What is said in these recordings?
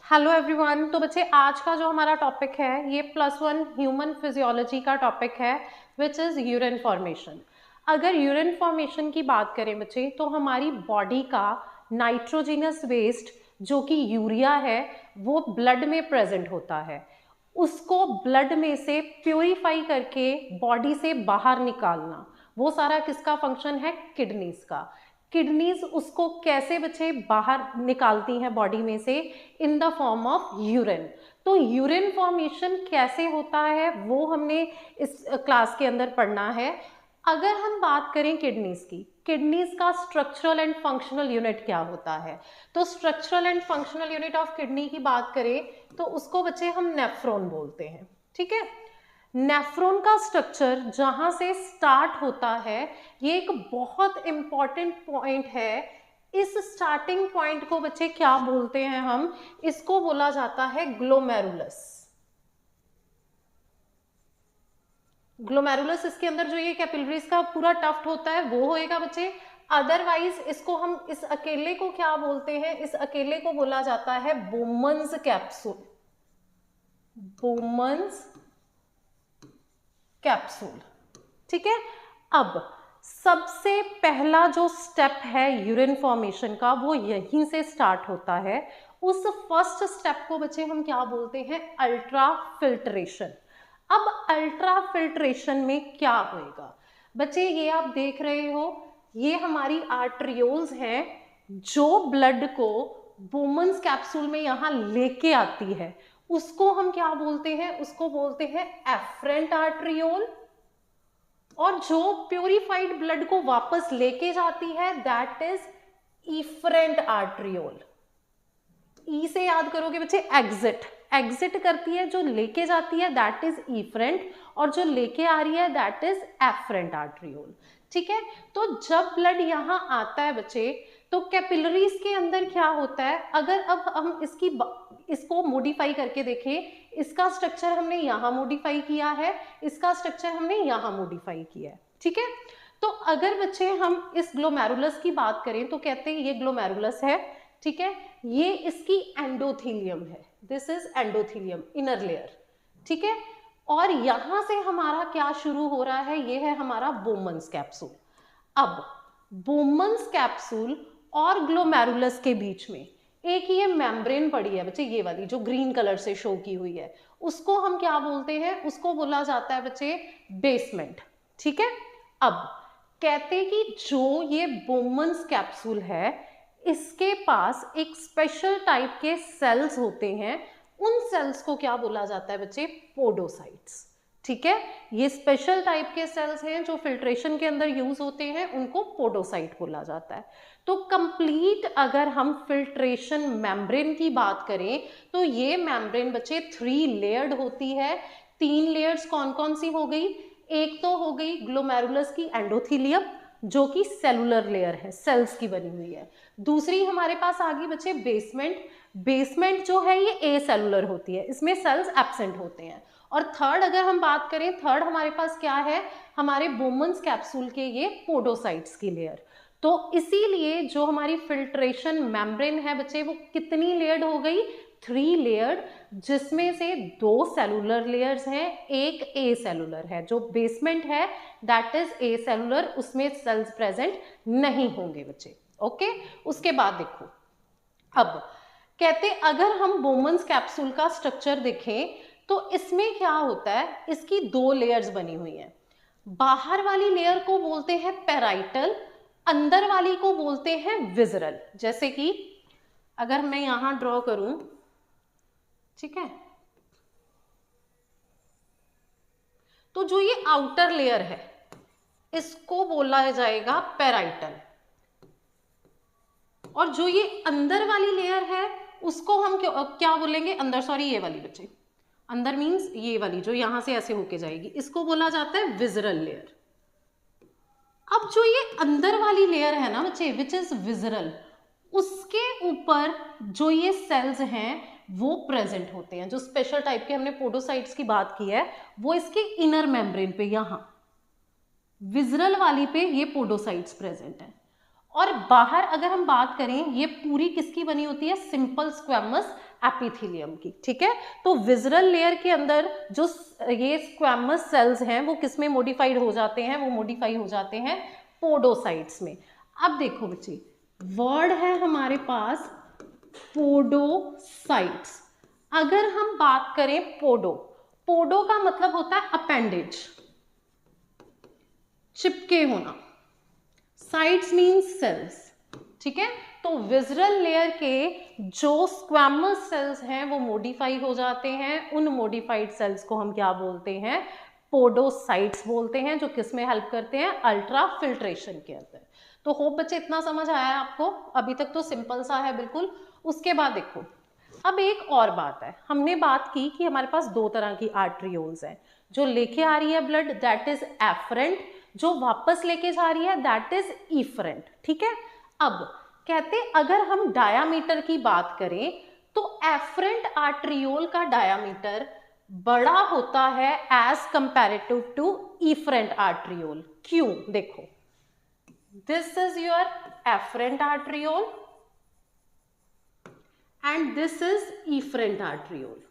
Hello everyone. तो बच्चे आज का जो हमारा टॉपिक है ये +1 ह्यूमन फिजियोलॉजी का टॉपिक है विच इज़ यूरिन फॉर्मेशन। अगर यूरिन फॉर्मेशन की बात करें बच्चे तो हमारी बॉडी का नाइट्रोजिनस वेस्ट जो कि यूरिया है वो ब्लड में प्रेजेंट होता है। उसको ब्लड में से प्योरीफाई करके बॉडी से बाहर निकालना वो सारा किसका फंक्शन है? किडनीज का। किडनीज उसको कैसे बच्चे बाहर निकालती हैं बॉडी में से? In the form of urine. तो यूरिन फॉर्मेशन कैसे होता है वो हमने इस क्लास के अंदर पढ़ना है। अगर हम बात करें किडनीज की, किडनीज का स्ट्रक्चरल एंड फंक्शनल यूनिट क्या होता है? तो structural and functional unit of kidney की बात करें तो उसको बच्चे हम नेफ्रॉन बोलते हैं। ठीक है, नेफ्रॉन का स्ट्रक्चर जहां से स्टार्ट होता है ये एक बहुत इंपॉर्टेंट पॉइंट है। इस स्टार्टिंग पॉइंट को बच्चे क्या बोलते हैं? हम इसको बोला जाता है ग्लोमेरुलस। ग्लोमेरुलस इसके अंदर जो ये कैपिलरीज का पूरा टफ्ट होता है वो होएगा बच्चे। अदरवाइज इसको हम इस अकेले को क्या बोलते हैं? इस अकेले को बोला जाता है बोमन्स कैप्सूल। Bowman's capsule. ठीक है, अब सबसे पहला जो स्टेप है यूरिन फॉर्मेशन का वो यहीं से स्टार्ट होता है। उस फर्स्ट स्टेप को बच्चे हम क्या बोलते हैं? Ultra filtration. अब अल्ट्रा फिल्ट्रेशन में क्या होएगा बच्चे? ये आप देख रहे हो, ये हमारी आर्टरियोल्स हैं जो ब्लड को बोमन्स कैप्सूल में यहां लेके आती है। उसको हम क्या बोलते हैं? उसको बोलते हैं एफरेंट आर्टरियोल। और जो प्यूरिफाइड ब्लड को वापस लेके जाती है दैट इज इफरेंट आर्टरियोल। ई से याद करोगे बच्चे, एग्जिट। एग्जिट करती है, जो लेके जाती है दैट इज इफरेंट, और जो लेके आ रही है दैट इज एफरेंट आर्टरियोल। ठीक है, तो जब ब्लड यहां आता है बच्चे तो कैपिलरीज के अंदर क्या होता है? अगर अब हम इसको मॉडिफाई करके देखें, इसका स्ट्रक्चर हमने यहां मॉडिफाई किया है, इसका स्ट्रक्चर हमने यहां मॉडिफाई किया है। ठीक है, तो अगर बच्चे हम इस ग्लोमेरुलस की बात करें तो कहते हैं ये ग्लोमेरुलस है। ठीक है, ये इसकी एंडोथीलियम है। This is endothelium, inner layer. ठीक है, और यहां से हमारा क्या शुरू हो रहा है? ये है हमारा बोमन्स कैप्सूल। अब बोमन्स कैप्सूल और ग्लोमेरुलस के बीच में एक ये मेम्ब्रेन पड़ी है बच्चे, ये वाली जो ग्रीन कलर से शो की हुई है, उसको हम क्या बोलते हैं? उसको बोला जाता है बच्चे बेसमेंट। ठीक है, अब कहते हैं कि जो ये बोमन्स कैप्सूल है इसके पास एक स्पेशल टाइप के सेल्स होते हैं। उन सेल्स को क्या बोला जाता है बच्चे? पोडोसाइट्स। ठीक है, ये स्पेशल टाइप के सेल्स हैं जो फिल्ट्रेशन के अंदर यूज होते हैं, उनको पोडोसाइट बोला जाता है। तो कंप्लीट अगर हम फिल्ट्रेशन मेम्ब्रेन की बात करें तो ये मेम्ब्रेन बच्चे 3 लेयर्ड होती है। 3 लेयर्स कौन कौन सी हो गई? एक तो हो गई ग्लोमेरुलस की एंडोथीलियम जो कि सेलुलर लेयर है, सेल्स की बनी हुई है। दूसरी हमारे पास आ गई बच्चे बेसमेंट। बेसमेंट जो है ये ए सेलुलर होती है, इसमें सेल्स एब्सेंट होते हैं। और थर्ड अगर हम बात करें, थर्ड हमारे पास क्या है? हमारे बोमन्स कैप्सूल के ये पोडोसाइट्स की लेयर। तो इसीलिए जो हमारी फिल्ट्रेशन मेम्ब्रेन है बच्चे वो कितनी लेयर्ड हो गई? 3 लेयर्ड, जिसमें से 2 सेलुलर लेयर्स हैं, एक ए सेलुलर है। जो बेसमेंट है दैट इज ए सेलुलर, उसमें सेल्स प्रेजेंट नहीं होंगे बच्चे। ओके, उसके बाद देखो, अब कहते अगर हम बोमन्स कैप्सूल का स्ट्रक्चर देखें तो इसमें क्या होता है? इसकी 2 लेयर्स बनी हुई हैं। बाहर वाली लेयर को बोलते हैं पेराइटल, अंदर वाली को बोलते हैं विजरल। जैसे कि अगर मैं यहां ड्रॉ करूं, ठीक है, तो जो ये आउटर लेयर है इसको बोला जाएगा पेराइटल, और जो ये अंदर वाली लेयर है उसको हम क्या बोलेंगे? अंदर, सॉरी ये वाली बच्चे, अंदर मीन्स ये वाली जो यहां से ऐसे होके जाएगी, इसको बोला जाता है विजरल लेयर। अब जो ये अंदर वाली लेयर है ना बच्चे विच इज विजरल, उसके ऊपर जो ये सेल्स हैं वो प्रेजेंट होते हैं। जो स्पेशल टाइप के हमने पोडोसाइट्स की बात की है वो इसके इनर मेम्ब्रेन पे, यहां विजरल वाली पे ये पोडोसाइट्स प्रेजेंट है। और बाहर अगर हम बात करें, ये पूरी किसकी बनी होती है? सिंपल स्क्वेमस एपिथेलियम की, ठीक है। तो विजरल लेयर के अंदर जो ये स्क्वैमस सेल्स हैं वो किस में मॉडिफाइड हो जाते हैं, वो मॉडिफाई हो जाते हैं पोडोसाइट्स में। अब देखो बच्चे, वर्ड है हमारे पास पोडोसाइट्स। अगर हम बात करें पोडो, पोडो का मतलब होता है अपेंडेज, चिपके होना, साइट्स मीन्स सेल्स, ठीक है। तो विजरल लेयर के जो स्क्वैमस सेल्स हैं वो मॉडिफाई हो जाते हैं, उन मॉडिफाइड सेल्स को हम क्या बोलते हैं, पोडोसाइट्स बोलते हैं, जो किस में हेल्प करते हैं, अल्ट्रा फिल्ट्रेशन के अंदर। तो होप बच्चे इतना समझ आया है आपको, अभी तक तो सिंपल सा है बिल्कुल। उसके बाद देखो, अब एक और बात है, हमने बात की कि हमारे पास दो तरह की आर्टरियोल्स हैं, जो लेके आ रही है ब्लड दैट इज एफरेंट, जो वापस लेके जा रही है दैट इज इफरेंट, ठीक है। अब कहते अगर हम डायामीटर की बात करें तो एफरेंट आर्टरियोल का डायामीटर बड़ा होता है as comparative to efferent arteriole. क्यों, देखो, this is your afferent arteriole and this is efferent arteriole,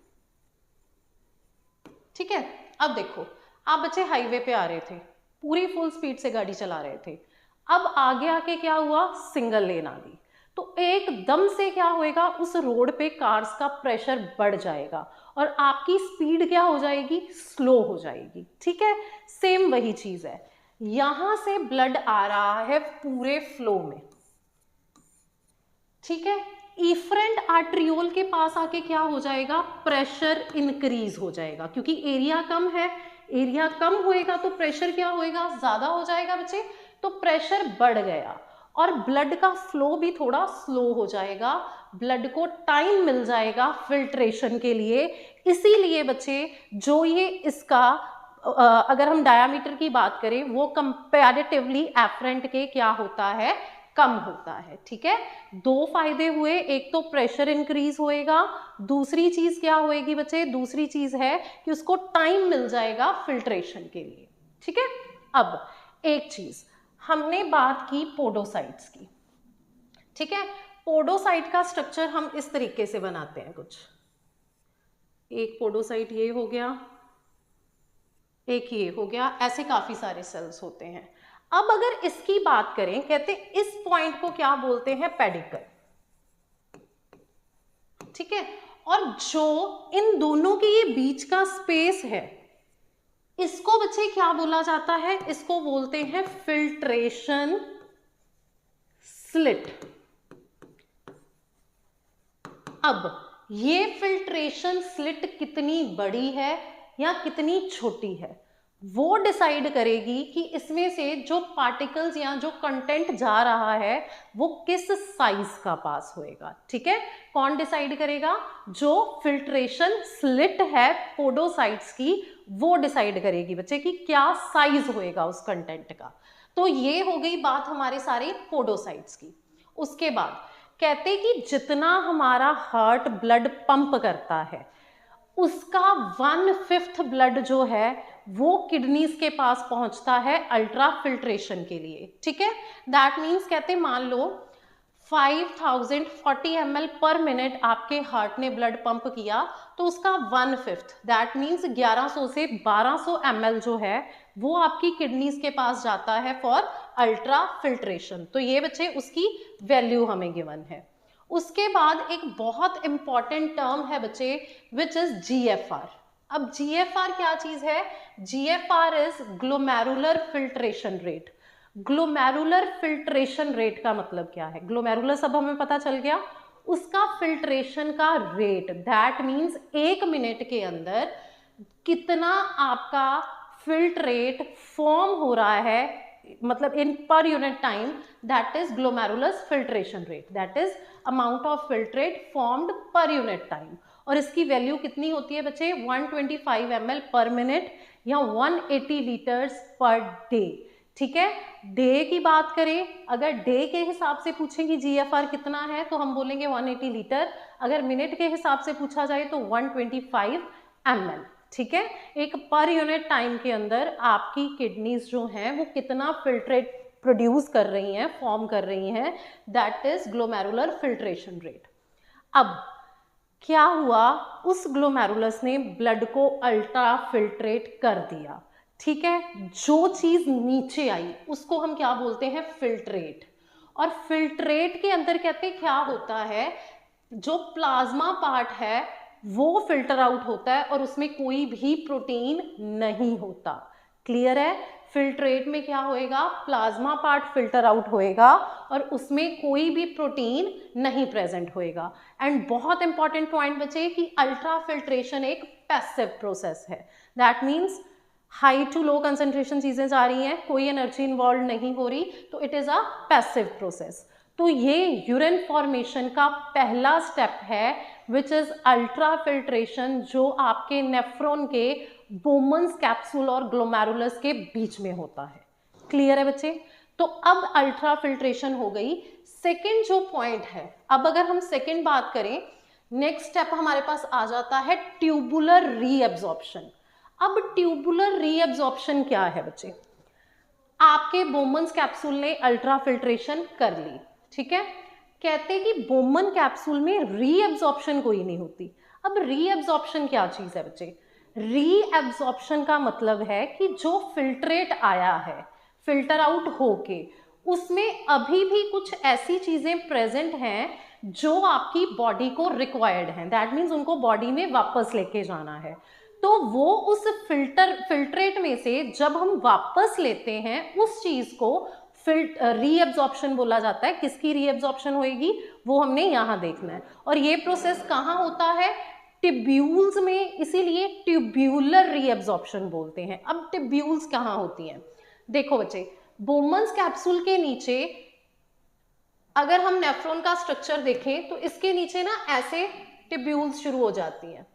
ठीक है। अब देखो, आप बच्चे हाईवे पे आ रहे थे, पूरी फुल स्पीड से गाड़ी चला रहे थे, अब आगे आके क्या हुआ, सिंगल लेन आ गई, तो एकदम से क्या होएगा, उस रोड पे कार्स का प्रेशर बढ़ जाएगा और आपकी स्पीड क्या हो जाएगी, स्लो हो जाएगी, ठीक है। सेम वही चीज है, यहां से ब्लड आ रहा है पूरे फ्लो में, ठीक है। इफरेंट आर्टरियोल के पास आके क्या हो जाएगा, प्रेशर इंक्रीज हो जाएगा, क्योंकि एरिया कम है, एरिया कम होएगा तो प्रेशर क्या होएगा, ज्यादा हो जाएगा बच्चे, तो प्रेशर बढ़ गया और ब्लड का फ्लो भी थोड़ा स्लो हो जाएगा, ब्लड को टाइम मिल जाएगा फिल्ट्रेशन के लिए। इसीलिए बच्चे जो ये इसका अगर हम डायामीटर की बात करें वो कंपैरेटिवली एफरेंट के क्या होता है, कम होता है, ठीक है। दो फायदे हुए, एक तो प्रेशर इंक्रीज होएगा, दूसरी चीज क्या होएगी बच्चे, दूसरी चीज है कि उसको टाइम मिल जाएगा फिल्ट्रेशन के लिए, ठीक है। अब एक चीज, हमने बात की पोडोसाइट्स की, ठीक है। पोडोसाइट का स्ट्रक्चर हम इस तरीके से बनाते हैं कुछ, एक पोडोसाइट ये हो गया, एक ये हो गया, ऐसे काफी सारे सेल्स होते हैं। अब अगर इसकी बात करें, कहते इस पॉइंट को क्या बोलते हैं, पेडिकल, ठीक है। और जो इन दोनों के ये बीच का स्पेस है, इसको बच्चे क्या बोला जाता है, इसको बोलते हैं फिल्ट्रेशन स्लिट। अब ये फिल्ट्रेशन स्लिट कितनी बड़ी है या कितनी छोटी है, वो डिसाइड करेगी कि इसमें से जो पार्टिकल्स या जो कंटेंट जा रहा है वो किस साइज का पास होएगा, ठीक है। कौन डिसाइड करेगा, जो फिल्ट्रेशन स्लिट है पोडोसाइट्स की, वो डिसाइड करेगी बच्चे कि क्या साइज होएगा उस कंटेंट का। तो ये हो गई बात हमारे सारे पोडोसाइट्स की। उसके बाद कहते कि जितना हमारा हार्ट ब्लड पंप करता है उसका 1/5 ब्लड जो है वो किडनीज के पास पहुंचता है अल्ट्रा फिल्ट्रेशन के लिए, ठीक है। दैट मीन्स कहते मान लो 5040 ml पर मिनट आपके हार्ट ने ब्लड पंप किया, तो उसका 1/5 दैट मीन्स 1100 से 1200 ml जो है वो आपकी किडनीज के पास जाता है फॉर अल्ट्रा फिल्ट्रेशन। तो ये बच्चे उसकी वैल्यू हमें गिवन है। उसके बाद एक बहुत इंपॉर्टेंट टर्म है बच्चे विच इज GFR। अब GFR क्या चीज है, GFR is glomerular filtration rate. Glomerular filtration rate का मतलब क्या है, ग्लोमेरुलर सब हमें पता चल गया, उसका फिल्ट्रेशन का रेट दैट मीन्स 1 मिनट के अंदर कितना आपका फिल्ट्रेट फॉर्म हो रहा है, मतलब in per unit time, that is glomerular filtration rate, that is amount of filtrate formed per unit time. और इसकी वैल्यू कितनी होती है बच्चे, 125 ml पर मिनट या 180 लीटर्स पर डे, ठीक है। डे की बात करें, अगर डे के हिसाब से पूछेंगे GFR कितना है तो हम बोलेंगे 180 लीटर, अगर मिनट के हिसाब से पूछा जाए तो 125 ml, ठीक है। एक पर यूनिट टाइम के अंदर आपकी किडनीज जो हैं वो कितना फिल्ट्रेट प्रोड्यूस कर रही हैं, फॉर्म कर रही हैं, that is glomerular filtration rate. अब क्या हुआ, उस ग्लोमेरुलस ने ब्लड को अल्ट्रा फिल्ट्रेट कर दिया, ठीक है। जो चीज नीचे आई उसको हम क्या बोलते हैं, फिल्ट्रेट। और फिल्ट्रेट के अंदर कहते हैं क्या होता है, जो प्लाज्मा पार्ट है वो फिल्टर आउट होता है और उसमें कोई भी प्रोटीन नहीं होता। क्लियर है, फिल्ट्रेट में क्या होएगा, प्लाज्मा पार्ट फिल्टर आउट होएगा और उसमें कोई भी प्रोटीन नहीं प्रेजेंट होएगा। एंड बहुत इंपॉर्टेंट पॉइंट बचे कि अल्ट्रा फिल्ट्रेशन एक पैसिव प्रोसेस है। That means high to low concentration चीजें जा रही हैं, कोई एनर्जी इन्वॉल्व नहीं हो रही, तो it is a passive process. तो ये यूरिन फॉर्मेशन का पहला स्टेप है विच इज अल्ट्रा फिल्ट्रेशन, जो आपके नेफ्रॉन के बोमन्स कैप्सूल और ग्लोमेरुलस के बीच में होता है। क्लियर है बच्चे, तो अब अल्ट्रा फिल्ट्रेशन हो गई। सेकेंड जो पॉइंट है, अब अगर हम सेकेंड बात करें, नेक्स्ट स्टेप हमारे पास आ जाता है ट्यूबुलर रीएब्जॉर्प्शन। अब ट्यूबुलर रीएब्जॉर्प्शन क्या है बच्चे, आपके बोमन्स कैप्सूल ने अल्ट्रा फिल्ट्रेशन कर ली, ठीक है। कहते कि बोमन कैप्सूल में रीएब्जॉर्प्शन कोई नहीं होती। अब रीएब्जॉर्प्शन क्या चीज है बच्चे, रीएब्जॉर्प्शन का मतलब है कि जो फिल्ट्रेट आया है फिल्टर आउट होके, उसमें अभी भी कुछ ऐसी चीजें प्रेजेंट हैं जो आपकी बॉडी को रिक्वायर्ड हैं। दैट मीन्स उनको बॉडी में वापस लेके जाना है। तो वो उस फिल्ट्रेट में से जब हम वापस लेते हैं उस चीज को रीएब्जॉर्प्शन बोला जाता है। किसकी रीएब्जॉर्प्शन होएगी वो हमने यहां देखना है। और ये प्रोसेस कहां होता है, टिब्यूल्स में, इसीलिए ट्यूब्यूलर रीएब्जॉर्प्शन बोलते हैं। अब टिब्यूल्स कहां होती हैं, देखो बच्चे, बोमन्स कैप्सूल के नीचे अगर हम नेफ्रॉन का स्ट्रक्चर देखें तो इसके नीचे ना ऐसे टिब्यूल्स शुरू हो जाती हैं।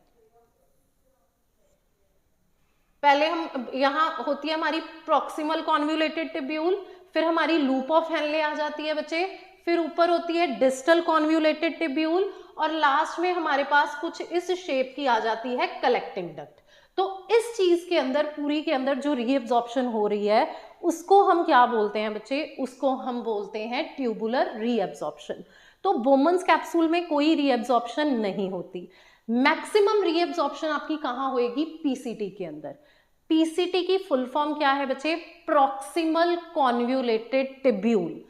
पहले हम यहां होती है हमारी प्रॉक्सिमल कॉन्व्यूलेटेड टिब्यूल, फिर हमारी लूप ऑफ हेनले आ जाती है बच्चे, फिर ऊपर होती है डिस्टल कॉन्व्यूलेटेड टिब्यूल, और लास्ट में हमारे पास कुछ इस शेप की आ जाती है कलेक्टिंग डक्ट। तो इस चीज के अंदर, पूरी के अंदर जो रीएब्जॉर्प्शन हो रही है उसको हम क्या बोलते हैं बच्चे, उसको हम बोलते हैं ट्यूबुलर रीएब्जॉर्प्शन। तो बोमन्स कैप्सूल में कोई रीएब्जॉर्प्शन नहीं होती। मैक्सिमम रीएब्जॉर्प्शन आपकी कहां होएगी, पीसीटी के अंदर। पीसीटी की फुल फॉर्म क्या है बच्चे, प्रॉक्सिमल कॉन्व्यूलेटेड टिब्यूल।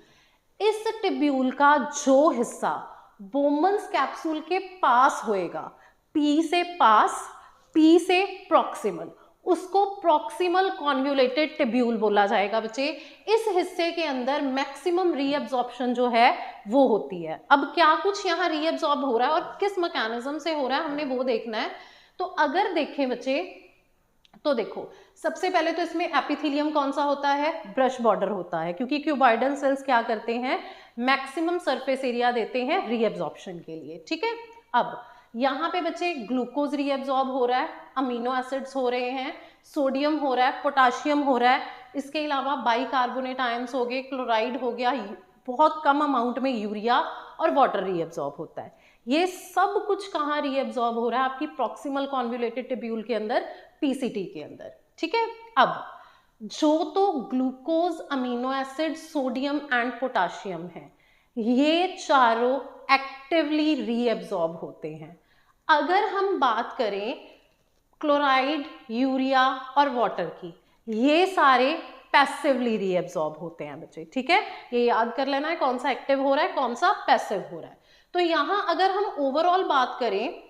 इस टिब्यूल का जो हिस्सा बोमन्स कैप्सूल के पास होएगा, पी से पास, पी से प्रॉक्सिमल, उसको प्रॉक्सिमल कॉन्व्यूलेटेड टिब्यूल बोला जाएगा बच्चे। इस हिस्से के अंदर मैक्सिमम रीएब्जॉर्प्शन जो है वो होती है। अब क्या कुछ यहाँ रीएब्जॉर्ब हो रहा है और किस मैकेनिज्म से हो रहा है हमने वो देखना है। तो अगर देखें बच्चे, तो देखो सबसे पहले तो इसमें एपिथेलियम कौन सा होता है, ब्रश बॉर्डर होता है, क्योंकि क्यूबॉइडल सेल्स क्या करते हैं, मैक्सिमम सरफेस एरिया देते हैं रीएब्जॉर्प्शन के लिए, ठीक है। अब यहाँ पे बच्चे ग्लूकोज रीएब्जॉर्ब हो रहा है, अमीनो एसिड्स हो रहे हैं, सोडियम हो रहा है, पोटाशियम हो रहा है, इसके अलावा बाइकार्बोनेट आयंस हो गए, क्लोराइड हो गया, बहुत कम अमाउंट में यूरिया और वाटर रीएब्जॉर्ब होता है। ये सब कुछ कहाँ रीएब्जॉर्ब हो रहा है, आपकी प्रॉक्सिमल कॉन्व्यूलेटेड टिब्यूल के अंदर, पीसीटी के अंदर, ठीक है। अब जो तो glucose, amino acid, sodium and potassium है, ये चारों एक्टिवली रीएब्जॉर्ब होते हैं। अगर हम बात करें क्लोराइड, यूरिया और वाटर की, ये सारे पैसिवली रीएब्जॉर्ब होते हैं बच्चे, ठीक है। ये याद कर लेना है कौन सा एक्टिव हो रहा है, कौन सा पैसिव हो रहा है। तो यहां अगर हम ओवरऑल बात करें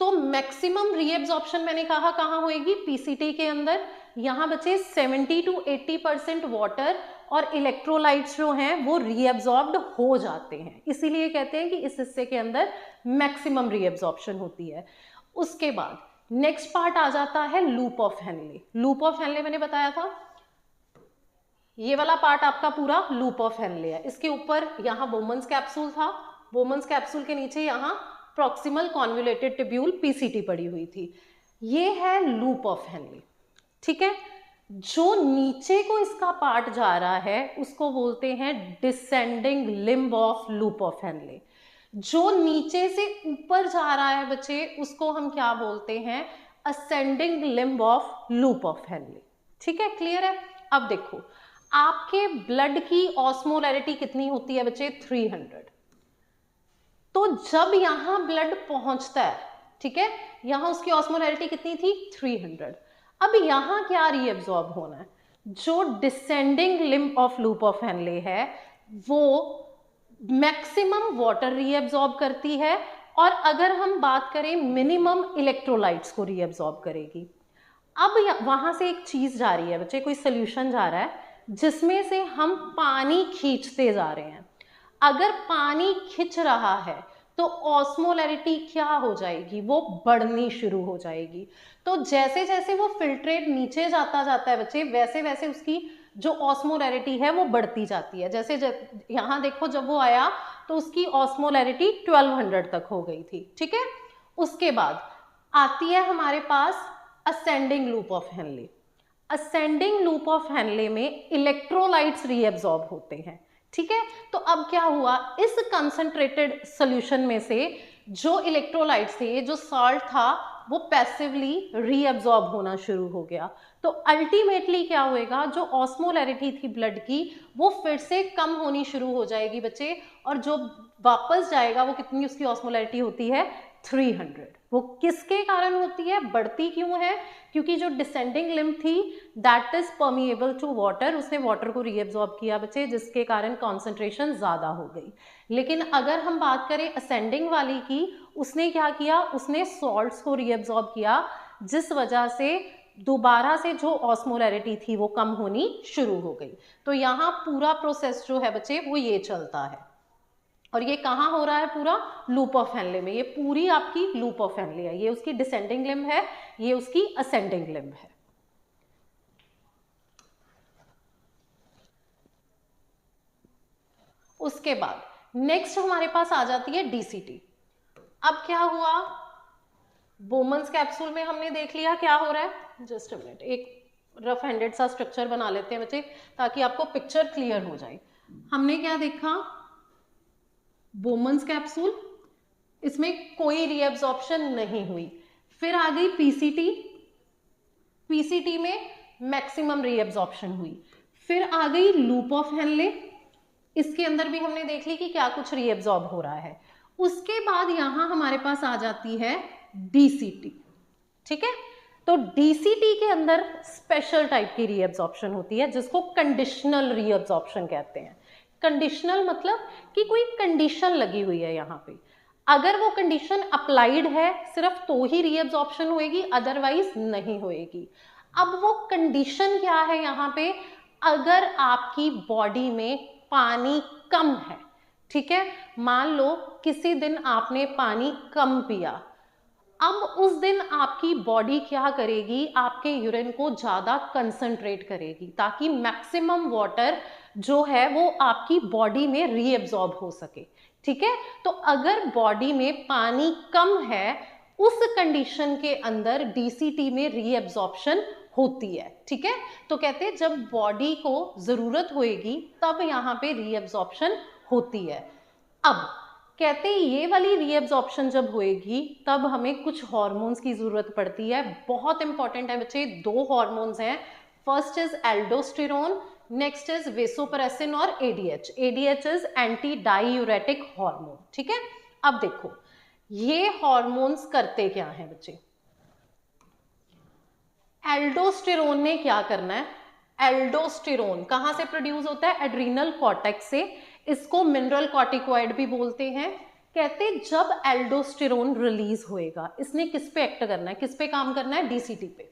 तो मैक्सिमम रीएब्जॉर्प्शन मैंने कहा कहां होएगी, पीसीटी के अंदर। यहां बच्चे 70 to 80% वाटर और इलेक्ट्रोलाइट्स जो हैं वो रीएब्जॉर्ब्ड हो जाते हैं, इसीलिए कहते हैं कि इस हिस्से के अंदर मैक्सिमम रीएब्जॉर्प्शन होती है। उसके बाद नेक्स्ट पार्ट आ जाता है loop of Henley. Loop of Henley मैंने बताया था, ये वाला पार्ट आपका पूरा लूप ऑफ हेनले है। इसके ऊपर यहाँ बोमन्स कैप्सूल था, बोमन्स कैप्सूल के नीचे यहाँ प्रॉक्सिमल कॉन्व्यूलेटेड टिब्यूल पीसीटी पड़ी हुई थी। ये है लूप ऑफ हेनले, ठीक है। जो नीचे को इसका पार्ट जा रहा है उसको बोलते हैं descending limb of loop of Henley. जो नीचे से ऊपर जा रहा है बच्चे उसको हम क्या बोलते हैं, ascending limb of loop of Henley, ठीक है। क्लियर है। अब देखो आपके ब्लड की ऑस्मोलैरिटी कितनी होती है बच्चे, 300। तो जब यहाँ ब्लड पहुंचता है, ठीक है, यहाँ उसकी ऑस्मोलैरिटी कितनी थी 300। अब यहाँ क्या रीअब्सॉर्ब होना है, जो descending limb of loop of Henley है वो मैक्सिमम वाटर रीअब्सॉर्ब करती है, और अगर हम बात करें मिनिमम इलेक्ट्रोलाइट्स को रीअब्सॉर्ब करेगी। अब वहां से एक चीज जा रही है बच्चे, कोई सोल्यूशन जा रहा है जिसमें से हम पानी खींचते जा रहे हैं। अगर पानी खिंच रहा है तो ऑस्मोलैरिटी क्या हो जाएगी, वो बढ़नी शुरू हो जाएगी। तो जैसे जैसे वो फिल्ट्रेट नीचे जाता है बच्चे, वैसे वैसे उसकी जो ऑस्मोलैरिटी है वो बढ़ती जाती है। जैसे यहाँ देखो, जब वो आया तो उसकी ऑस्मोलैरिटी 1200 तक हो गई थी, ठीक है। उसके बाद आती है हमारे पास ascending loop of Henle. Ascending loop of Henle में इलेक्ट्रोलाइट्स रीअब्सॉर्ब होते हैं, ठीक है। तो अब क्या हुआ, इस कंसंट्रेटेड सॉल्यूशन में से जो इलेक्ट्रोलाइट्स थे, जो सॉल्ट था, वो पैसिवली रीअब्सॉर्ब होना शुरू हो गया। तो अल्टीमेटली क्या होएगा, जो ऑस्मोलैरिटी थी ब्लड की वो फिर से कम होनी शुरू हो जाएगी बच्चे, और जो वापस जाएगा वो कितनी उसकी ऑस्मोलैरिटी होती है 300। वो किसके कारण होती है, बढ़ती क्यों है, क्योंकि जो डिसेंडिंग लिम्ब थी that is permeable to water, उसने वाटर को रीअब्सॉर्ब किया बच्चे, जिसके कारण कॉन्सेंट्रेशन ज्यादा हो गई। लेकिन अगर हम बात करें असेंडिंग वाली की, उसने क्या किया, उसने सॉल्ट्स को रीअब्सॉर्ब किया, जिस वजह से दोबारा से जो ऑस्मोलैरिटी थी वो कम होनी शुरू हो गई। तो यहाँ पूरा प्रोसेस जो है बच्चे वो ये चलता है, और ये कहाँ हो रहा है, पूरा लूप ऑफ हेनले में। ये पूरी आपकी लूप ऑफ हेनले है, ये उसकी डिसेंडिंग लिम्ब है, ये उसकी असेंडिंग लिम्ब है। उसके बाद नेक्स्ट हमारे पास आ जाती है डीसीटी। अब क्या हुआ, बोमन्स कैप्सूल में हमने देख लिया क्या हो रहा है। जस्ट अ मिनट, एक रफ हैंडेड सा स्ट्रक्चर बना लेते हैं बच्चे ताकि आपको पिक्चर क्लियर हो जाए। हमने क्या देखा, बोमन्स कैप्सूल, इसमें कोई रीअब्सॉर्प्शन नहीं हुई। फिर आ गई पीसीटी, पीसीटी में मैक्सिमम रीअब्सॉर्प्शन हुई। फिर आ गई लूप ऑफ हेनले, इसके अंदर भी हमने देख ली कि क्या कुछ रीअब्सॉर्ब हो रहा है। उसके बाद यहां हमारे पास आ जाती है डीसीटी, ठीक है। तो डीसीटी के अंदर स्पेशल टाइप की रीअब्सॉर्प्शन होती है जिसको कंडीशनल रीअब्सॉर्प्शन कहते हैं। कंडीशनल मतलब कि कोई कंडीशन लगी हुई है यहाँ पे, अगर वो कंडीशन अप्लाइड है सिर्फ तो ही रीअब्सॉर्प्शन होएगी, अदरवाइज नहीं होएगी। अब वो कंडीशन क्या है यहाँ पे, अगर आपकी बॉडी में पानी कम है, ठीक है, मान लो किसी दिन आपने पानी कम पिया, अब उस दिन आपकी बॉडी क्या करेगी, आपके यूरिन को ज्यादा कंसंट्रेट करेगी ताकि मैक्सिमम वाटर जो है वो आपकी बॉडी में रीअब्सॉर्ब हो सके, ठीक है। तो अगर बॉडी में पानी कम है उस कंडीशन के अंदर डीसीटी में रीअब्सॉर्प्शन होती है, ठीक है। तो कहते हैं जब बॉडी को जरूरत होएगी तब यहाँ पे रीअब्सॉर्प्शन होती है। अब कहते हैं ये वाली रीअब्सॉर्प्शन जब होएगी तब हमें कुछ हार्मोन्स की जरूरत पड़ती है, बहुत इंपॉर्टेंट है बच्चे। दो हार्मोन्स हैं, first is aldosterone, next is vasopressin और ADH. ADH is anti diuretic hormone, ठीक है। अब देखो ये हार्मोन्स करते क्या हैं बच्चे, एल्डोस्टेरोन ने क्या करना है, एल्डोस्टेरोन कहां से प्रोड्यूस होता है, एड्रीनल कॉर्टेक्स से, इसको मिनरल कॉर्टिकॉइड भी बोलते हैं। कहते जब एल्डोस्टेरोन रिलीज होएगा इसने किस पे एक्ट करना है, किस पे काम करना है, डीसीटी पे,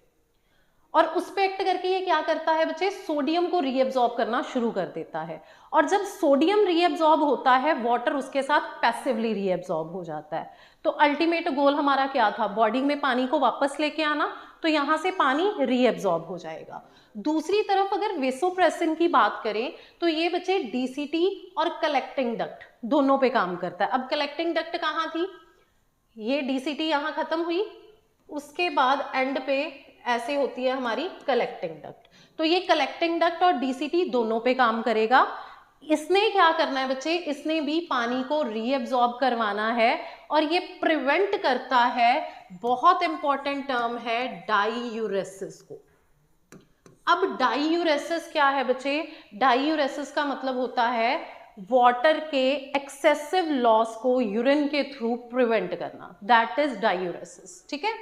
और उस पे एक्ट करके ये क्या करता है बच्चे, सोडियम को रीअब्सॉर्ब करना शुरू कर देता है। और जब सोडियम रीअब्सॉर्ब होता है वाटर उसके साथ पैसिवली रीअब्सॉर्ब हो जाता है। तो अल्टीमेट गोल हमारा क्या था, बॉडी में पानी को वापस लेके आना, तो यहां से पानी रीअब्सॉर्ब हो जाएगा। दूसरी तरफ अगर वेसोप्रेसिन की बात करें तो ये बच्चे डीसीटी और कलेक्टिंग डक्ट दोनों पे काम करता है। अब कलेक्टिंग डक्ट कहाँ थी, ये डीसीटी यहाँ खत्म हुई, उसके बाद एंड पे ऐसे होती है हमारी कलेक्टिंग डक्ट। तो ये कलेक्टिंग डक्ट और डीसीटी दोनों पे काम करेगा। इसने क्या करना है बच्चे, इसने भी पानी को रीअब्सॉर्ब करवाना है और ये प्रिवेंट करता है, बहुत इंपॉर्टेंट टर्म है, डाईयूरेसिस को। अब डाईयूरेसिस क्या है बच्चे, डाईयूरेसिस का मतलब होता है वाटर के एक्सेसिव लॉस को यूरिन के थ्रू प्रिवेंट करना, दैट इज डायूरेसिस। ठीक है,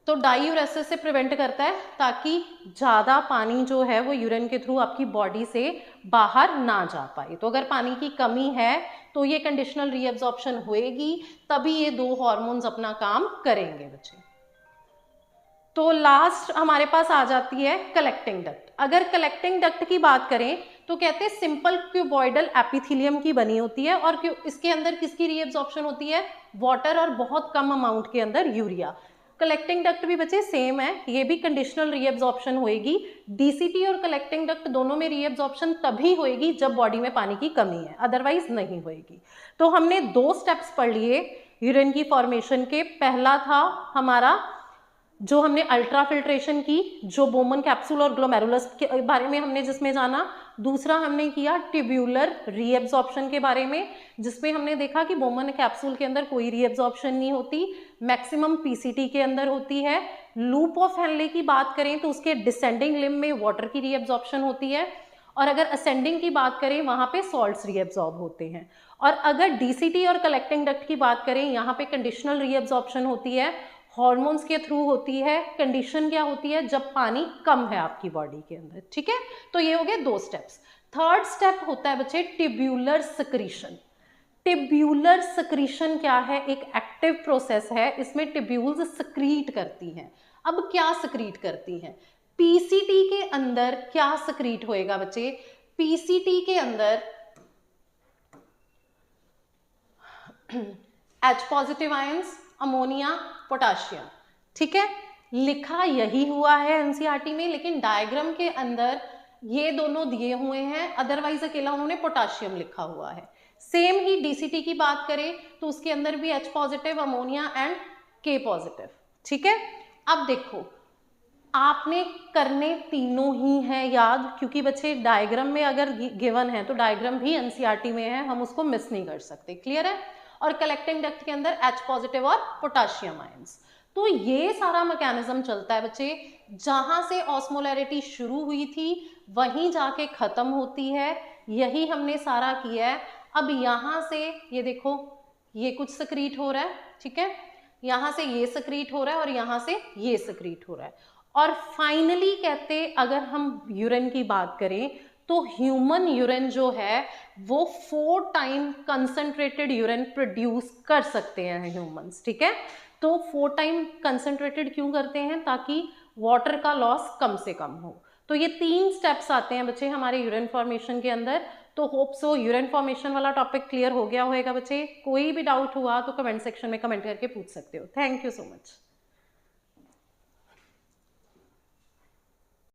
तो डायूरेसिस से प्रिवेंट करता है ताकि ज़्यादा पानी जो है वो यूरिन के थ्रू आपकी बॉडी से बाहर ना जा पाए। तो अगर पानी की कमी है तो ये कंडीशनल रीअब्जॉर्प्शन होएगी, तभी ये दो हार्मोन्स अपना काम करेंगे बच्चे। तो लास्ट हमारे पास आ जाती है कलेक्टिंग डक्ट। अगर कलेक्टिंग डक्ट की बात करें तो कहते हैं सिंपल क्यूबॉइडल एपिथेलियम की बनी होती है और इसके अंदर किसकी रीअब्जॉर्प्शन होती है, वाटर और बहुत कम अमाउंट के अंदर यूरिया। कलेक्टिंग डक्ट भी बच्चे सेम है, ये भी कंडीशनल रीअब्जॉर्प्शन होएगी। डीसीटी और कलेक्टिंग डक्ट दोनों में रीअब्जॉर्प्शन तभी होएगी जब बॉडी में पानी की कमी है, अदरवाइज नहीं होएगी। तो हमने दो स्टेप्स पढ़ लिए यूरिन की फॉर्मेशन के। पहला था हमारा जो हमने अल्ट्रा फिल्ट्रेशन की, जो बोमन कैप्सूल और ग्लोमेरुलस के बारे में हमने जिसमें जाना। दूसरा हमने किया ट्यूब्यूलर रीअब्जॉर्प्शन के बारे में, जिसमें हमने देखा कि बोमन कैप्सूल के अंदर कोई रीअब्जॉर्प्शन नहीं होती, मैक्सिमम पीसीटी के अंदर होती है। लूप ऑफ हेनले की बात करें तो उसके डिसेंडिंग लिम्ब में वाटर की रीअब्जॉर्प्शन होती है, और अगर असेंडिंग की बात करें वहां पे सॉल्ट्स रीअब्जॉर्ब होते हैं। और अगर डीसीटी और कलेक्टिंग डक्ट की बात करें, यहाँ पे कंडीशनल रीअब्जॉर्प्शन होती है, हॉर्मोन्स के थ्रू होती है। कंडीशन क्या होती है, जब पानी कम है आपकी बॉडी के अंदर। ठीक है, तो ये हो गए दो स्टेप्स। थर्ड स्टेप होता है बच्चे ट्यूब्यूलर सिक्रीशन। ट्यूब्यूलर सिक्रीशन क्या है, एक एक्टिव प्रोसेस है, इसमें ट्यूब्यूल्स सिक्रीट करती हैं। अब क्या सिक्रीट करती हैं, पीसीटी के अंदर क्या सिक्रीट होएगा बच्चे, पीसीटी के अंदर H positive ions, ammonia, potassium. ठीक है, लिखा यही हुआ है एनसीईआरटी में, लेकिन डायग्राम के अंदर ये दोनों दिए हुए हैं, अदरवाइज अकेला उन्होंने पोटाशियम लिखा हुआ है। सेम ही डीसीटी की बात करें तो उसके अंदर भी H positive, ammonia and K positive. ठीक है, अब देखो आपने करने तीनों ही हैं याद, क्योंकि बच्चे डायग्राम में अगर गिवन है तो डायग्राम भी एनसीईआरटी में है, हम उसको मिस नहीं कर सकते। क्लियर है, और कलेक्टिंग डक्ट के अंदर H पॉजिटिव और पोटाशियम आयंस। तो ये सारा मैकेनिज्म चलता है बच्चे, जहां से ऑस्मोलैरिटी शुरू हुई थी वहीं जाके खत्म होती है, यही हमने सारा किया है। अब यहां से ये देखो, ये कुछ सक्रीट हो रहा है, ठीक है, यहां से ये सक्रीट हो रहा है और यहां से ये सक्रीट हो रहा है, और फाइनली कहते अगर हम यूरिन की बात करें तो ह्यूमन यूरिन जो है वो 4 टाइम कंसंट्रेटेड यूरिन प्रोड्यूस कर सकते हैं ह्यूमंस। ठीक है, तो 4 टाइम कंसंट्रेटेड क्यों करते हैं, ताकि वाटर का लॉस कम से कम हो। तो ये 3 स्टेप्स आते हैं बच्चे हमारे यूरिन फॉर्मेशन के अंदर। तो होप सो यूरिन फॉर्मेशन वाला टॉपिक क्लियर हो गया होगा बच्चे। कोई भी डाउट हुआ तो कमेंट सेक्शन में कमेंट करके पूछ सकते हो। Thank you so much.